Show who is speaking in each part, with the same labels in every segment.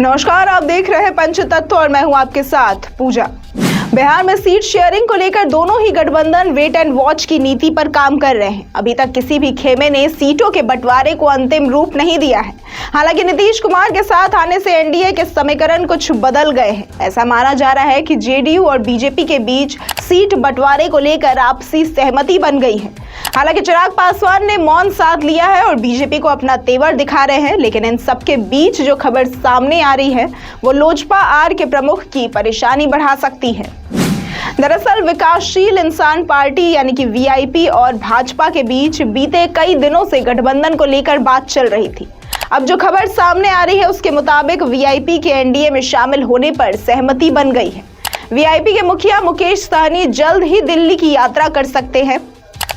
Speaker 1: नमस्कार, आप देख रहे हैं पंचतत्व और मैं हूं आपके साथ पूजा। बिहार में सीट शेयरिंग को लेकर दोनों ही गठबंधन वेट एंड वॉच की नीति पर काम कर रहे हैं। अभी तक किसी भी खेमे ने सीटों के बंटवारे को अंतिम रूप नहीं दिया है। हालांकि नीतीश कुमार के साथ आने से एनडीए के समीकरण कुछ बदल गए हैं। ऐसा माना जा रहा है कि जेडीयू और बीजेपी के बीच सीट बंटवारे को लेकर आपसी सहमति बन गई है। हालांकि चिराग पासवान ने मौन साध लिया है और बीजेपी को अपना तेवर दिखा रहे हैं, लेकिन इन सबके बीच जो खबर सामने आ रही है वो लोजपा आर के प्रमुख की परेशानी बढ़ा सकती है। दरअसल विकासशील इंसान पार्टी यानी कि वीआईपी और भाजपा के बीच बीते कई दिनों से गठबंधन को लेकर बात चल रही थी। अब जो खबर सामने आ रही है उसके मुताबिक वीआईपी के एनडीए में शामिल होने पर सहमति बन गई है। वीआईपी के मुखिया मुकेश सहनी जल्द ही दिल्ली की यात्रा कर सकते हैं।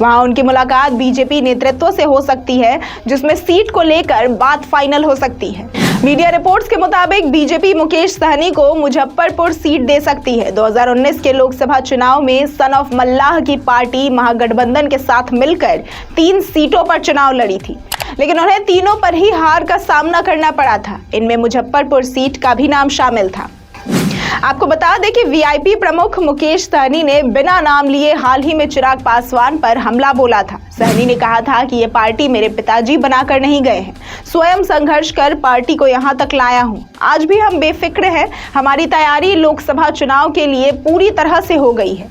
Speaker 1: वहां उनकी मुलाकात बीजेपी नेतृत्व से हो सकती है, जिसमें सीट को लेकर बात फाइनल हो सकती है। मीडिया रिपोर्ट्स के मुताबिक बीजेपी मुकेश सहनी को मुजफ्फरपुर सीट दे सकती है। 2019 के लोकसभा चुनाव में सन ऑफ मल्लाह की पार्टी महागठबंधन के साथ मिलकर 3 सीटों पर चुनाव लड़ी थी, लेकिन उन्हें तीनों पर ही हार का सामना करना पड़ा था। इनमें मुजफ्फरपुर सीट का भी नाम शामिल था। आपको बता दें कि वीआईपी प्रमुख मुकेश सहनी ने बिना नाम लिए हाल ही में चिराग पासवान पर हमला बोला था। सहनी ने कहा था कि ये पार्टी मेरे पिताजी बनाकर नहीं गए हैं, स्वयं संघर्ष कर पार्टी को यहाँ तक लाया हूँ। आज भी हम बेफिक्र हैं, हमारी तैयारी लोकसभा चुनाव के लिए पूरी तरह से हो गई है।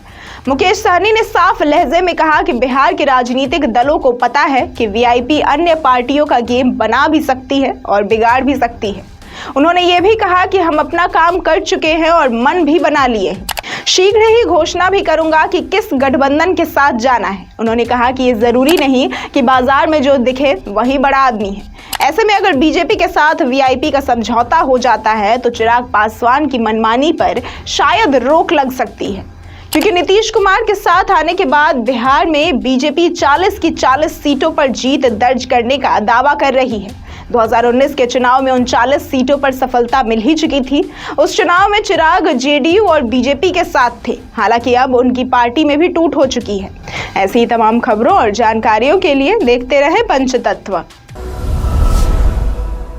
Speaker 1: मुकेश सहनी ने साफ लहजे में कहा कि बिहार के राजनीतिक दलों को पता है कि वीआईपी अन्य पार्टियों का गेम बना भी सकती है और बिगाड़ भी सकती है। उन्होंने ये भी कहा कि हम अपना काम कर चुके हैं और मन भी बना लिए हैं। शीघ्र ही घोषणा भी करूंगा कि किस गठबंधन के साथ जाना है। उन्होंने कहा कि ये जरूरी नहीं कि बाजार में जो दिखे वही बड़ा आदमी है। ऐसे में अगर बीजेपी के साथ वीआईपी का समझौता हो जाता है तो चिराग पासवान की मनमानी पर शायद रोक लग सकती है, क्योंकि नीतीश कुमार के साथ आने के बाद बिहार में बीजेपी 40 की 40 सीटों पर जीत दर्ज करने का दावा कर रही है। 2019 के चुनाव में 39 सीटों पर सफलता मिल ही चुकी थी। उस चुनाव में चिराग जेडीयू और बीजेपी के साथ थे। हालांकि अब उनकी पार्टी में भी टूट हो चुकी है। ऐसी ही तमाम खबरों और जानकारियों के लिए देखते रहे पंचतत्व।